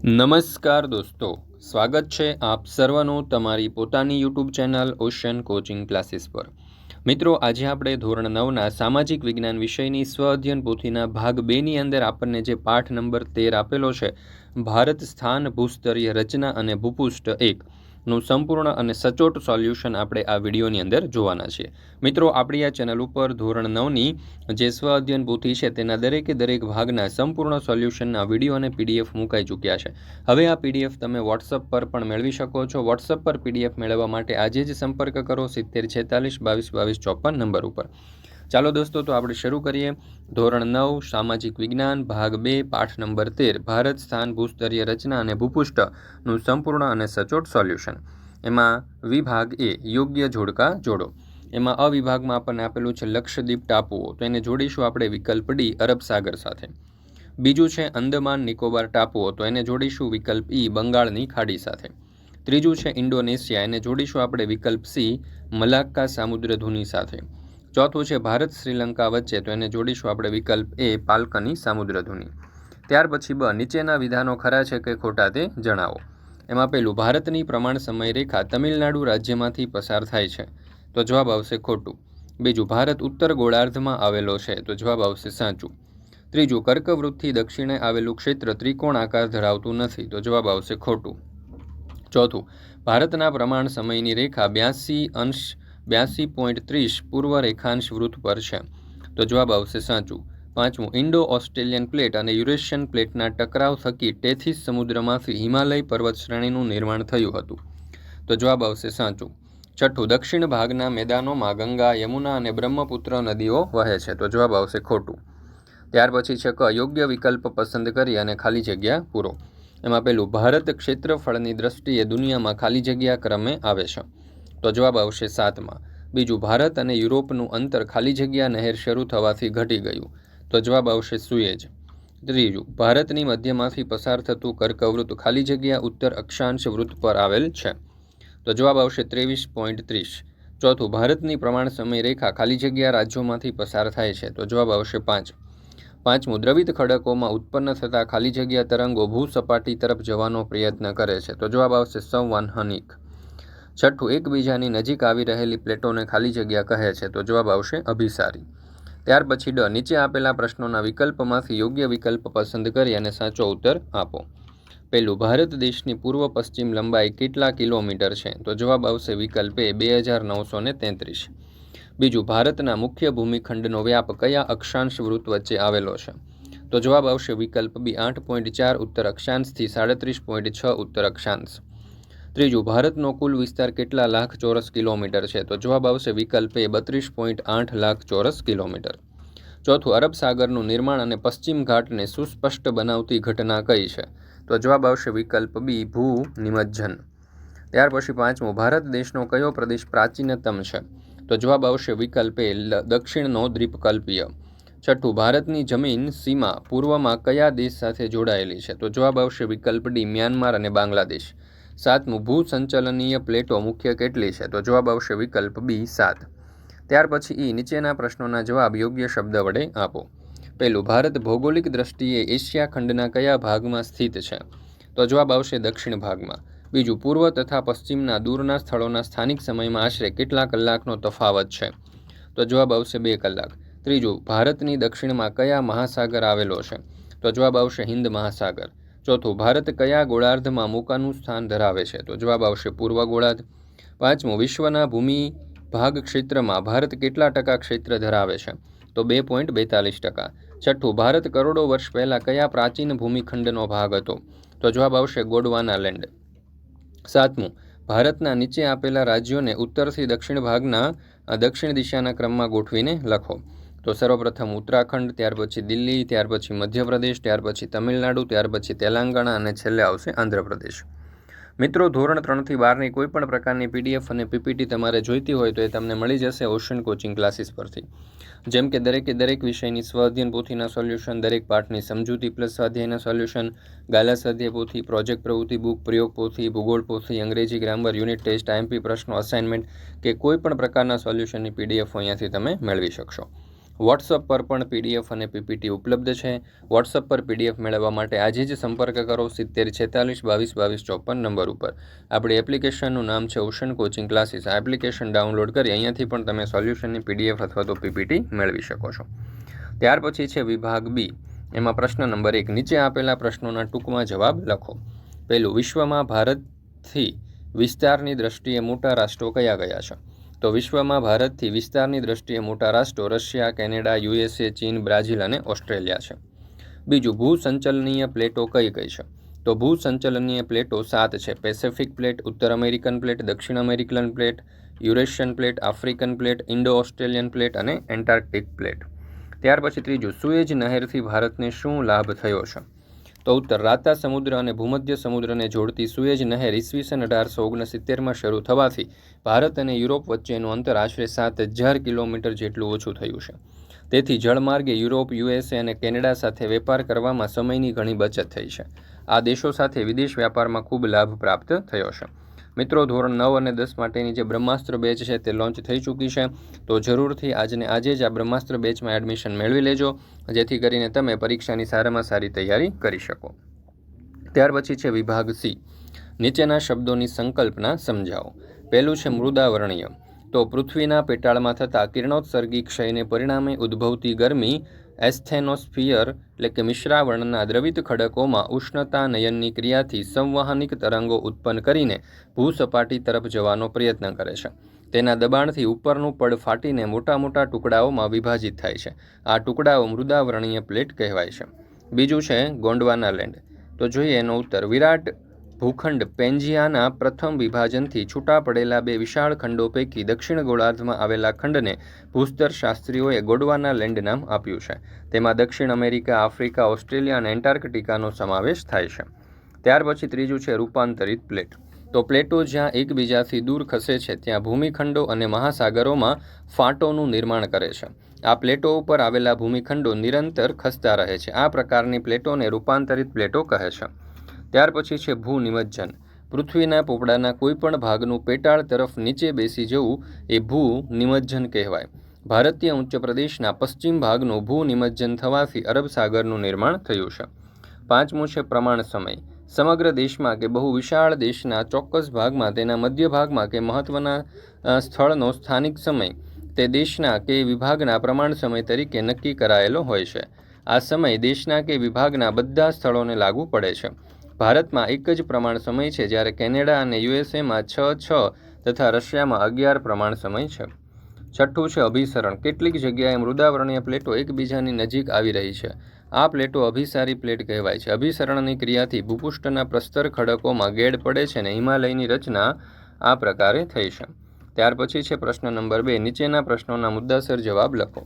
નમસ્કાર દોસ્તો, સ્વાગત છે આપ સર્વનું તમારી પોતાની YouTube channel ocean coaching classes પર। મિત્રો, આજે આપણે ધોરણ 9ના સામાજિક વિજ્ઞાન વિષયની સ્વ અધ્યયન પોથીના ભાગ 2ની અંદર આપણને જે પાઠ નંબર 13 આપેલો છે, ભારત સ્થાન ભૂસ્તરીય રચના અને ભૂપૃષ્ઠ 1 નું સંપૂર્ણ અને સચોટ સોલ્યુશન આપણે આ વિડીયોની અંદર જોવાના છીએ। મિત્રો, આપણી આ ચેનલ ઉપર ધોરણ 9ની જે સ્વ અધ્યયન પોથી છે તેના દરેકે દરેક ભાગના સંપૂર્ણ સોલ્યુશનના વિડીયો અને પીડીએફ મુકાઈ ચૂક્યા છે। હવે આ પીડીએફ તમે વોટ્સઅપ પર પણ મેળવી શકો છો। વોટ્સઅપ પર પીડીએફ મેળવવા માટે આજે જ સંપર્ક કરો 70 46 22 22 54 નંબર ઉપર। ચાલો દોસ્તો, તો આપણે શરૂ કરીએ। ધોરણ 9 સામાજિક વિજ્ઞાન ભાગ 2 પાઠ નંબર 13 ભારત સ્થાન ભૂસ્તરીય રચના અને ભૂપૃષ્ઠનું સંપૂર્ણ અને સચોટ સોલ્યુશન। એમાં વિભાગ એ યોગ્ય જોડકા જોડો। એમાં અ વિભાગમાં આપણને આપેલું છે લક્ષદ્વીપ ટાપુઓ, તો એને જોડીશું આપણે વિકલ્પ ડી અરબ સાગર સાથે। બીજું છે અંદમાન નિકોબાર ટાપુઓ, તો એને જોડીશું વિકલ્પ ઈ બંગાળની ખાડી સાથે। ત્રીજું છે ઇન્ડોનેશિયા, એને જોડીશું આપણે વિકલ્પ સી મલાક્કા સામુદ્રધુની સાથે। ચોથું છે ભારત શ્રીલંકા વચ્ચે, તો એને જોડીશું આપણે વિકલ્પ એ પાલકની સામુદ્રધુની। ત્યાર પછી બ નીચેના વિધાનો ખરા છે કે ખોટા તે જણાવો। એમાં પહેલું, ભારતની પ્રમાણ સમય રેખા તમિલનાડુ રાજ્યમાંથી પસાર થાય છે, તો જવાબ આવશે ખોટું। બીજું, ભારત ઉત્તર ગોળાર્ધમાં આવેલો છે, તો જવાબ આવશે સાચું। ત્રીજું, કર્કવૃતથી દક્ષિણે આવેલું ક્ષેત્ર ત્રિકોણ આકાર ધરાવતું નથી, તો જવાબ આવશે ખોટું। ચોથું, ભારતના પ્રમાણ સમયની રેખા 82.30 પૂર્વ રેખાંશ વૃત્ત પર છે, તો જવાબ આવશે સાચું। પાંચમું, ઇન્ડો ઓસ્ટ્રેલિયન પ્લેટ અને યુરેશિયન પ્લેટના ટકરાવ થકી ટેથીસ સમુદ્રમાંથી હિમાલય પર્વત શ્રેણીનું નિર્માણ થયું હતું, તો જવાબ આવશે સાચું। છઠ્ઠું, દક્ષિણ ભાગના મેદાનોમાં ગંગા, યમુના અને બ્રહ્મપુત્ર નદીઓ વહે છે, તો જવાબ આવશે ખોટું। ત્યાર પછી છે ક યોગ્ય વિકલ્પ પસંદ કરી અને ખાલી જગ્યા પૂરો। એમાં પહેલું, ભારત ક્ષેત્રફળની દ્રષ્ટિએ દુનિયામાં ખાલી જગ્યા ક્રમે આવે છે, તો જવાબ આવશે 7માં। બીજું, ભારત અને યુરોપનું અંતર ખાલી જગ્યા નહેર શરૂ થવાથી ઘટી ગયું, તો જવાબ આવશે સુએજ। ત્રીજું, ભારતની મધ્યમાંથી પસાર થતું કર્કવૃત્ત ખાલી જગ્યા ઉત્તર અક્ષાંશ વૃત્ત પર આવેલ છે, તો જવાબ આવશે 23.30। ચોથું, ભારતની પ્રમાણ સમય રેખા ખાલી જગ્યા રાજ્યોમાંથી પસાર થાય છે, તો જવાબ આવશે 5। પાંચમું, દ્રવિત ખડકોમાં ઉત્પન્ન થતા ખાલી જગ્યા તરંગો ભૂસપાટી તરફ જવાનો પ્રયત્ન કરે છે, તો જવાબ આવશે સંવહનિક। છઠ્ઠું, એકબીજાની નજીક આવી રહેલી પ્લેટોને ખાલી જગ્યા કહે છે, તો જવાબ આવશે અભિસારી। ત્યાર પછી ડ નીચે આપેલા પ્રશ્નોના વિકલ્પમાંથી યોગ્ય વિકલ્પ પસંદ કરી અને સાચો ઉત્તર આપો। પહેલું, ભારત દેશની પૂર્વ પશ્ચિમ લંબાઈ કેટલા કિલોમીટર છે, તો જવાબ આવશે વિકલ્પ એ 2933। બીજું, ભારતના મુખ્ય ભૂમિખંડનો વ્યાપ કયા અક્ષાંશ વૃત્ત વચ્ચે આવેલો છે, તો જવાબ આવશે વિકલ્પ બી 8.4 ઉત્તર અક્ષાંશથી 37.6 ઉત્તર અક્ષાંશ। ત્રીજું, ભારતનો કુલ વિસ્તાર કેટલા લાખ ચોરસ કિલોમીટર છે, તો જવાબ આવશે વિકલ્પ એ 32.8 લાખ ચોરસ કિલોમીટર। ચોથું, અરબ સાગરનું નિર્માણ અને પશ્ચિમ ઘાટને સુસ્પષ્ટ બનાવતી ઘટના કઈ છે, તો જવાબ આવશે વિકલ્પ બી ભૂ નિમજ્જન। ત્યાર પછી પાંચમું, ભારત દેશનો કયો પ્રદેશ પ્રાચીનતમ છે, તો જવાબ આવશે વિકલ્પ એ દક્ષિણનો દ્વીપકલ્પીય। છઠ્ઠું, ભારતની જમીન સીમા પૂર્વમાં કયા દેશ સાથે જોડાયેલી છે, તો જવાબ આવશે વિકલ્પ ડી મ્યાનમાર અને બાંગ્લાદેશ। સાતમું, ભૂસંચલનીય પ્લેટો મુખ્ય કેટલી છે, તો જવાબ આવશે વિકલ્પ બી 7। ત્યાર પછી ઈ નીચેના પ્રશ્નોના જવાબ યોગ્ય શબ્દ વડે આપો। પહેલું, ભારત ભૌગોલિક દ્રષ્ટિએ એશિયા ખંડના કયા ભાગમાં સ્થિત છે, તો જવાબ આવશે દક્ષિણ ભાગમાં। બીજું, પૂર્વ તથા પશ્ચિમના દૂરના સ્થળોના સ્થાનિક સમયમાં આશરે કેટલા કલાકનો તફાવત છે, તો જવાબ આવશે 2 કલાક। ત્રીજું, ભારતની દક્ષિણમાં કયા મહાસાગર આવેલો છે, તો જવાબ આવશે હિન્દ મહાસાગર। ચોથું, ભારત કયા ગોળાર્ધમાં મોકાનું સ્થાન ધરાવે છે, તો જવાબ આવશે પૂર્વ ગોળાર્ધ। પાંચમું, વિશ્વના ભૂમિ ભાગ ક્ષેત્રમાં ભારત કેટલા ટકા ક્ષેત્ર ધરાવે છે, તો 2.42%। છઠ્ઠું, ભારત કરોડો વર્ષ પહેલા કયા પ્રાચીન ભૂમિખંડનો ભાગ હતો, તો જવાબ આવશે ગોંડવાના લેન્ડ। સાતમું, ભારતના નીચે આપેલા રાજ્યોને ઉત્તરથી દક્ષિણ ભાગના દક્ષિણ દિશાના ક્રમમાં ગોઠવીને લખો, તો સર્વપ્રથમ ઉત્તરાખંડ, ત્યાર પછી દિલ્હી, ત્યાર પછી મધ્યપ્રદેશ, ત્યાર પછી તમિલનાડુ, ત્યાર પછી તેલંગાણા અને છેલ્લે આવશે આંધ્રપ્રદેશ। મિત્રો, ધોરણ 3થી 12ની કોઈ પણ પ્રકારની પીડીએફ અને પીપીટી તમારે જોઈતી હોય તો એ તમને મળી જશે ઓશન કોચિંગ ક્લાસીસ પરથી। જેમ કે દરેકે દરેક વિષયની સ્વ અધ્યયન પોથીના સોલ્યુશન, દરેક પાઠની સમજૂતી પ્લસ સ્વાધ્યાયના સોલ્યુશન, ગાલા સ્વાધ્યાય પોથી, પ્રોજેક્ટ પ્રવૃત્તિ બુક, પ્રયોગ પોથી, ભૂગોળ પોથી, અંગ્રેજી ગ્રામર, યુનિટ ટેસ્ટ, આઈએમપી પ્રશ્નો, અસાઇનમેન્ટ કે કોઈ પણ પ્રકારના સોલ્યુશનની પીડીએફ અહીંયાથી તમે મેળવી શકશો। વોટ્સઅપ પર પણ PDF અને PPT ઉપલબ્ધ છે. વોટ્સઅપ પર PDF મેળવવા માટે આજે જ સંપર્ક કરો 7046222254 નંબર ઉપર. આપણી એપ્લિકેશનનું નામ છે ઓશન કોચિંગ ક્લાસીસ. આ એપ્લિકેશન ડાઉનલોડ કરી અહીંયાથી પણ તમે સોલ્યુશનની PDF અથવા તો PPT મેળવી શકો છો. ત્યાર પછી છે વિભાગ B. એમાં પ્રશ્ન નંબર 1. નીચે આપેલા પ્રશ્નોના ટૂંકમાં જવાબ લખો. પહેલું, વિશ્વમાં ભારતથી વિસ્તારની દ્રષ્ટિએ મોટા રાષ્ટ્રો કયા કયા છે? તો વિશ્વમાં ભારતથી વિસ્તારની દ્રષ્ટિએ મોટા રાષ્ટ્રો રશિયા, કેનેડા, USA, ચીન, બ્રાઝિલ અને ઓસ્ટ્રેલિયા છે. બીજું, ભૂસંચલનીય પ્લેટો કઈ કઈ છે? તો ભૂસંચલનીય પ્લેટો 7 છે. પેસિફિક પ્લેટ, ઉત્તર અમેરિકન પ્લેટ, દક્ષિણ American plate, Eurasian plate, African plate, Indo Australian plate અને એન્ટાર્કટિક પ્લેટ. ત્યાર પછી ત્રીજું, સુએજ નહેરથી ભારતને શું લાભ થયો છે? તો ઉત્તર, રાતા સમુદ્ર અને ભૂમધ્ય સમુદ્રને જોડતી સુએજ નહેર ઈસવીસન 1869માં શરૂ થવાથી ભારત અને યુરોપ વચ્ચેનું અંતર આશરે 7000 કિલોમીટર જેટલું ઓછું થયું છે. તેથી જળમાર્ગે યુરોપ, USA અને કેનેડા સાથે વેપાર કરવામાં સમયની ઘણી બચત થઈ છે. આ દેશો સાથે વિદેશ વ્યાપારમાં ખૂબ લાભ પ્રાપ્ત થયો છે. મિત્રો, ધોરણ 9 અને 10 માટેની જે બ્રહ્માસ્ત્ર બેચ છે તે લોન્ચ થઈ ચૂકી છે. તો જરૂરથી આજે જ આ બ્રહ્માસ્ત્ર બેચમાં એડમિશન મેળવી લેજો, જેથી કરીને તમે પરીક્ષાની સારામાં સારી તૈયારી કરી શકો. ત્યાર પછી છે વિભાગ C. નીચેના શબ્દોની સંકલ્પના સમજાવો. પહેલું છે મૃદાવરણીય. તો પૃથ્વીના પેટાળમાં થતા કિરણોત્સર્ગી ક્ષયને પરિણામે ઉદ્ભવતી ગરમી એસ્થેનોસ્ફિયર એટલે કે મિશ્રાવર્ણના દ્રવિત ખડકોમાં ઉષ્ણતા નયનની ક્રિયાથી સંવહનિક તરંગો ઉત્પન્ન કરીને ભૂસપાટી તરફ જવાનો પ્રયત્ન કરે છે. તેના દબાણથી ઉપરનું પડ ફાટીને મોટા મોટા ટુકડાઓમાં વિભાજિત થાય છે. આ ટુકડાઓ મૃદાવરણીય પ્લેટ કહેવાય છે. બીજું છે ગોંડવાના લેન્ડ. તો જોઈએ એનો ઉત્તર. વિરાટ ભૂખંડ પેન્જિયાના પ્રથમ વિભાજનથી છૂટા પડેલા 2 વિશાળ ખંડો પૈકી દક્ષિણ ગોળાર્ધમાં આવેલા ખંડને ભૂસ્તરશાસ્ત્રીઓએ ગોંડવાના લેન્ડ નામ આપ્યું છે. તેમાં દક્ષિણ અમેરિકા, આફ્રિકા, ઓસ્ટ્રેલિયા અને એન્ટાર્કટિકાનો સમાવેશ થાય છે. ત્યાર પછી ત્રીજું છે રૂપાંતરિત પ્લેટ. તો પ્લેટો જ્યાં એકબીજાથી દૂર ખસે છે ત્યાં ભૂમિખંડો અને મહાસાગરોમાં ફાટોનું નિર્માણ કરે છે. આ પ્લેટો ઉપર આવેલા ભૂમિખંડો નિરંતર ખસતા રહે છે. આ પ્રકારની પ્લેટોને રૂપાંતરિત પ્લેટો કહે છે. ત્યાર પછી છે ભૂનિમજ્જન. પૃથ્વીના પોપડાના કોઈપણ ભાગનું પેટાળ તરફ નીચે બેસી જવું એ ભૂનિમજ્જન કહેવાય. ભારતીય ઉચ્ચ પ્રદેશના પશ્ચિમ ભાગનું ભૂનિમજ્જન થવાથી અરબ સાગરનું નિર્માણ થયું છે. પાંચમું છે પ્રમાણ સમય. સમગ્ર દેશમાં કે બહુ વિશાળ દેશના ચોક્કસ ભાગમાં તેના મધ્ય ભાગમાં કે મહત્વના સ્થળનો સ્થાનિક સમય તે દેશના કે વિભાગના પ્રમાણ સમય તરીકે નક્કી કરાયેલો હોય છે. આ સમય દેશના કે વિભાગના બધા સ્થળોને લાગુ પડે છે. ભારતમાં એક જ પ્રમાણ સમય છે, જ્યારે કેનેડા અને USAમાં 6 તથા રશિયામાં 11 પ્રમાણ સમય છે. છઠ્ઠું છે અભિસરણ. કેટલીક જગ્યાએ મૃદાવરણીય પ્લેટો એકબીજાની નજીક આવી રહી છે. આ પ્લેટો અભિસારી પ્લેટ કહેવાય છે. અભિસરણની ક્રિયાથી ભૂપૃષ્ઠના પ્રસ્તર ખડકોમાં ગેડ પડે છે અને હિમાલયની રચના આ પ્રકારે થઈ છે. ત્યાર પછી છે પ્રશ્ન નંબર 2. નીચેના પ્રશ્નોના મુદ્દાસર જવાબ લખો.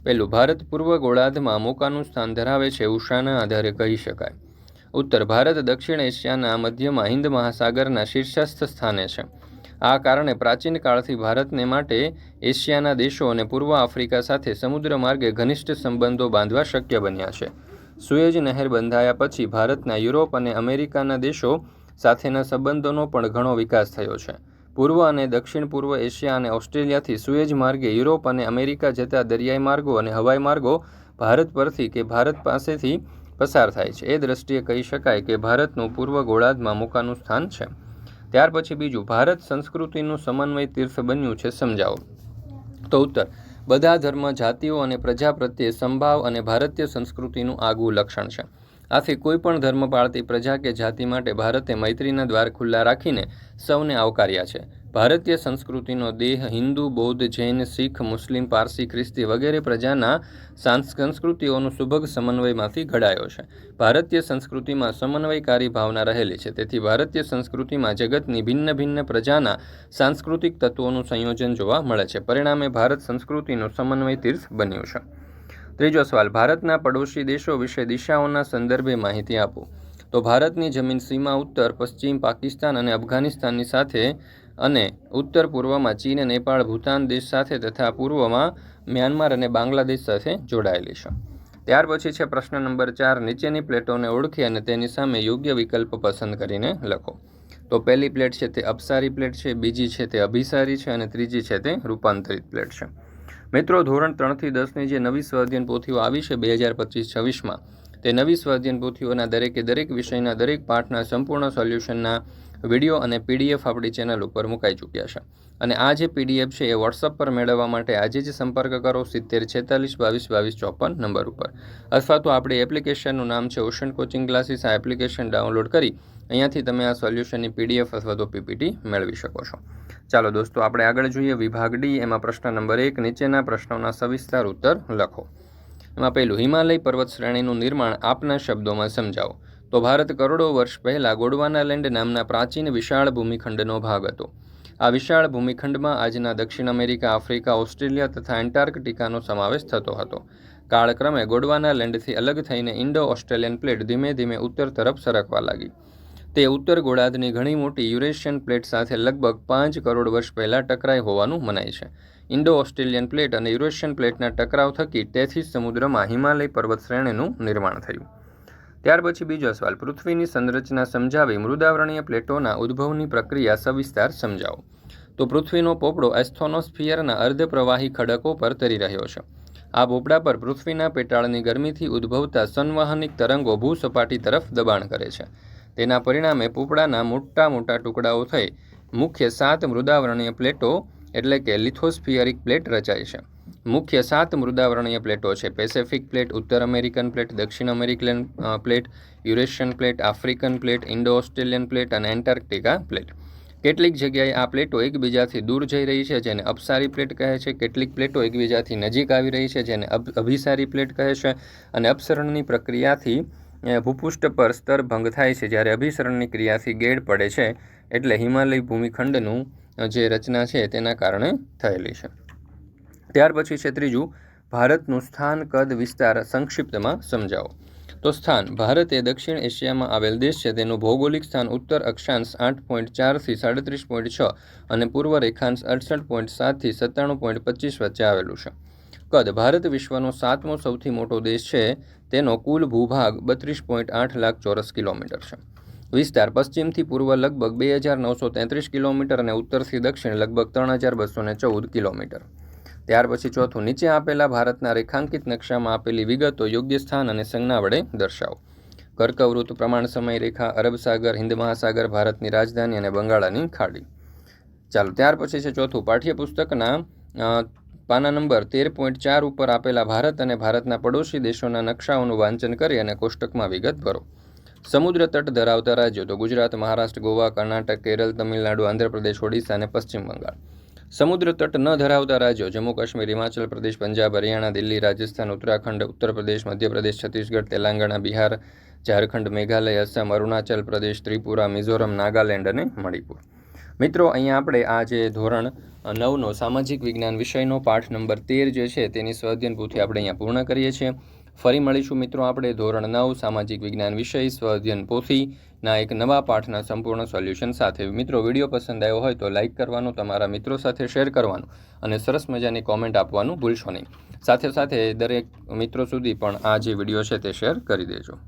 પહેલું, ભારત પૂર્વ ગોળાર્ધમાં મોકાનું સ્થાન ધરાવે છે એવું શાના આધારે કહી શકાય? ઉત્તર, ભારત દક્ષિણ એશિયાના મધ્યમાં હિન્દ મહાસાગરના શીર્ષસ્થ સ્થાને છે. આ કારણે પ્રાચીન કાળથી ભારતને માટે એશિયાના દેશો અને પૂર્વ આફ્રિકા સાથે સમુદ્ર માર્ગે ઘનિષ્ઠ સંબંધો બાંધવા શક્ય બન્યા છે. સુએજ નહેર બંધાયા પછી ભારતના યુરોપ અને અમેરિકાના દેશો સાથેના સંબંધોનો પણ ઘણો વિકાસ થયો છે. પૂર્વ અને દક્ષિણ પૂર્વ એશિયા અને ઓસ્ટ્રેલિયાથી સુએજ માર્ગે યુરોપ અને અમેરિકા જતા દરિયાઈ માર્ગો અને હવાઈ માર્ગો ભારત પરથી કે ભારત પાસેથી પસાર થાય છે. એ દ્રષ્ટિએ કહી શકાય કે ભારતનું પૂર્વ ગોળાર્ધમાં મોકાનું સ્થાન છે. ત્યાર પછી બીજું, ભારત સંસ્કૃતિનું સમન્વય તીર્થ બન્યું છે, સમજાવો. તો ઉત્તર, બધા ધર્મ, જાતિઓ અને પ્રજા પ્રત્યે સંભાવ અને ભારતીય સંસ્કૃતિનું આગવું લક્ષણ છે. આથી કોઈ પણ ધર્મ પાળતી પ્રજા કે જાતિ માટે ભારતે મૈત્રીના દ્વાર ખુલ્લા રાખીને સૌને આવકાર્યા છે. ભારતીય સંસ્કૃતિનો દેહ હિન્દુ, બૌદ્ધ, જૈન, શીખ, મુસ્લિમ, પારસી, ખ્રિસ્તી વગેરે પ્રજાના સંસ્કૃતિઓનું સુભગ સમન્વયમાંથી ઘડાયો છે. ભારતીય સંસ્કૃતિમાં સમન્વયકારી ભાવના રહેલી છે. તેથી ભારતીય સંસ્કૃતિમાં જગતની ભિન્ન ભિન્ન પ્રજાના સાંસ્કૃતિક તત્વોનું સંયોજન જોવા મળે છે. પરિણામે ભારત સંસ્કૃતિનું સમન્વય તીર્થ બન્યું છે. ત્રીજો સવાલ, ભારતના પડોશી દેશો વિશે દિશાઓના સંદર્ભે માહિતી આપો. તો ભારતની જમીન સીમા ઉત્તર પશ્ચિમ પાકિસ્તાન અને અફઘાનિસ્તાનની સાથે અને ઉત્તર પૂર્વમાં ચીન, નેપાળ, ભૂતાન દેશ સાથે તથા પૂર્વમાં મ્યાનમાર અને બાંગ્લાદેશ સાથે જોડાયેલી છે. ત્યાર પછી છે પ્રશ્ન નંબર 4. નીચેની પ્લેટોને ઓળખી અને તેની સામે યોગ્ય વિકલ્પ પસંદ કરીને લખો. તો પહેલી પ્લેટ છે તે અપસારી પ્લેટ છે, બીજી છે તે અભિસારી છે અને ત્રીજી છે તે રૂપાંતરિત પ્લેટ છે. મિત્રો, ધોરણ 3થી 10ની જે નવી સ્વાધ્યાયન પોથીઓ આવી છે 2025-26માં, તે નવી સ્વાધ્યાયન પોથીઓના દરેક વિષયના દરેક પાઠના સંપૂર્ણ સોલ્યુશનના વિડીયો અને PDF આપણી ચેનલ ઉપર મુકાઈ ચૂક્યા છે. અને આ જે PDF છે એ વોટ્સઅપ પર મેળવવા માટે આજે જ સંપર્ક કરો 7046222254 નંબર ઉપર, અથવા તો આપણી એપ્લિકેશનનું નામ છે ઓશન કોચિંગ ક્લાસીસ. આ એપ્લિકેશન ડાઉનલોડ કરી અહીંયાથી તમે આ સોલ્યુશનની PDF અથવા તો PPT મેળવી શકો છો. ચાલો દોસ્તો, આપણે આગળ જોઈએ. વિભાગ ડી, એમાં પ્રશ્ન નંબર 1, નીચેના પ્રશ્નોના સવિસ્તાર ઉત્તર લખો. એમાં પહેલું, હિમાલય પર્વત શ્રેણીનું નિર્માણ આપના શબ્દોમાં સમજાવો. તો ભારત કરોડો વર્ષ પહેલાં ગોંડવાનાલેન્ડ નામના પ્રાચીન વિશાળ ભૂમિખંડનો ભાગ હતો. આ વિશાળ ભૂમિખંડમાં આજના દક્ષિણ અમેરિકા, આફ્રિકા, ઓસ્ટ્રેલિયા તથા એન્ટાર્કટિકાનો સમાવેશ થતો હતો. કાળક્રમે ગોંડવાનાલેન્ડથી અલગ થઈને ઇન્ડો ઓસ્ટ્રેલિયન પ્લેટ ધીમે ધીમે ઉત્તર તરફ સરકવા લાગી. તે ઉત્તર ગોળાર્ધની ઘણી મોટી યુરેશિયન પ્લેટ સાથે લગભગ 5 કરોડ વર્ષ પહેલાં ટકરાઈ હોવાનું મનાય છે. ઇન્ડો ઓસ્ટ્રેલિયન પ્લેટ અને યુરેશિયન પ્લેટના ટકરાવ થકી તેથી સમુદ્રમાં હિમાલય પર્વત શ્રેણીનું નિર્માણ થયું. ત્યાર પછી બીજો સવાલ, પૃથ્વીની સંરચના સમજાવી મૃદાવરણીય પ્લેટોના ઉદ્ભવની પ્રક્રિયા સવિસ્તાર સમજાવો. તો પૃથ્વીનો પોપડો એસ્થોનોસ્ફિયરના અર્ધપ્રવાહી ખડકો પર તરી રહ્યો છે. આ પોપડા પર પૃથ્વીના પેટાળની ગરમીથી ઉદ્ભવતા સંવહનિક તરંગો ભૂસપાટી તરફ દબાણ કરે છે. તેના પરિણામે પોપડાના મોટા ટુકડાઓ થઈ મુખ્ય 7 મૃદાવરણીય પ્લેટો એટલે કે લિથોસ્ફિયરિક પ્લેટ રચાય છે. મુખ્ય 7 મૃદાવરણીય પ્લેટો છે: પેસિફિક પ્લેટ, ઉત્તર અમેરિકન પ્લેટ, દક્ષિણ American plate, Eurasian plate, African plate, Indo Australian plate અને એન્ટાર્કટિકા પ્લેટ. કેટલીક જગ્યાએ આ પ્લેટો એકબીજાથી દૂર જઈ રહી છે, જેને અપસારી પ્લેટ કહે છે. કેટલીક પ્લેટો એકબીજાથી નજીક આવી રહી છે, જેને અભિસારી પ્લેટ કહે છે. અને અપસરણની પ્રક્રિયાથી ભૂપૃષ્ઠ પર સ્તર ભંગ થાય છે, જ્યારે અભિસરણની ક્રિયાથી ગેડ પડે છે. એટલે હિમાલય ભૂમિખંડનું જે રચના છે તેના કારણે થયેલી છે. ત્યાર પછી છે ત્રીજું, ભારતનું સ્થાન, કદ, વિસ્તાર સંક્ષિપ્તમાં સમજાવો. તો સ્થાન, ભારત એ દક્ષિણ એશિયામાં આવેલ દેશ છે. તેનું ભૌગોલિક સ્થાન ઉત્તર અક્ષાંશ 8.4 થી 37.6 અને પૂર્વ રેખાંશ 68.7 થી 97.25 વચ્ચે આવેલું છે. કદ, ભારત વિશ્વનો 7મો સૌથી મોટો દેશ છે. તેનો કુલ ભૂભાગ 32.8 લાખ ચોરસ કિલોમીટર છે. વિસ્તાર, પશ્ચિમથી પૂર્વ લગભગ 2933 કિલોમીટર અને ઉત્તરથી દક્ષિણ લગભગ 3214 કિલોમીટર. ત્યાર પછી ચોથું, નીચે આપેલા ભારતના રેખાંકિત નકશામાં આપેલી વિગતો યોગ્ય સ્થાન અને સંજ્ઞા વડે દર્શાવો. કર્કવૃત્ત, પ્રમાણ સમય રેખા, અરબ સાગર, હિન્દ મહાસાગર, ભારતની રાજધાની અને બંગાળાની ખાડી. ચાલો, ત્યાર પછી છે ચોથું, પાઠ્યપુસ્તકના પાના નંબર 13.4 ઉપર આપેલા ભારત અને ભારતના પડોશી દેશોના નકશાઓનું વાંચન કરી અને કોષ્ટકમાં વિગત ભરો. સમુદ્ર તટ ધરાવતા રાજ્યો, તો ગુજરાત, મહારાષ્ટ્ર, ગોવા, કર્ણાટક, કેરળ, તમિલનાડુ, આંધ્રપ્રદેશ, ઓડિશા અને પશ્ચિમ બંગાળ. સમુદ્ર તટ ન ધરાવતા રાજ્યો, જમ્મુ કાશ્મીર, હિમાચલ પ્રદેશ, પંજાબ, હરિયાણા, દિલ્હી, રાજસ્થાન, ઉત્તરાખંડ, ઉત્તર પ્રદેશ, મધ્યપ્રદેશ, છત્તીસગઢ, તેલંગાણા, બિહાર, ઝારખંડ, મેઘાલય, અસમ, અરુણાચલ પ્રદેશ, ત્રિપુરા, મિઝોરમ, નાગાલેન્ડ અને મણિપુર. મિત્રો, અહીંયા આપણે આ જે ધોરણ 9નો સામાજિક વિજ્ઞાન વિષયનો પાઠ નંબર 13 જે છે તેની સ્વાધ્યાયન પોથી આપણે અહીંયા પૂર્ણ કરીએ છીએ. ફરી મળીશું મિત્રો આપણે ધોરણ 9 સામાજિક વિજ્ઞાન વિષય સ્વાધ્યાયન પોથીના એક નવા પાઠના સંપૂર્ણ સોલ્યુશન સાથે. મિત્રો, વિડીયો પસંદ આવ્યો હોય તો લાઇક કરવાનું, તમારા મિત્રો સાથે શેર કરવાનું અને સરસ મજાની કોમેન્ટ આપવાનું ભૂલશો નહીં. સાથે દરેક મિત્રો સુધી પણ આ જે વિડીયો છે તે શેર કરી દેજો.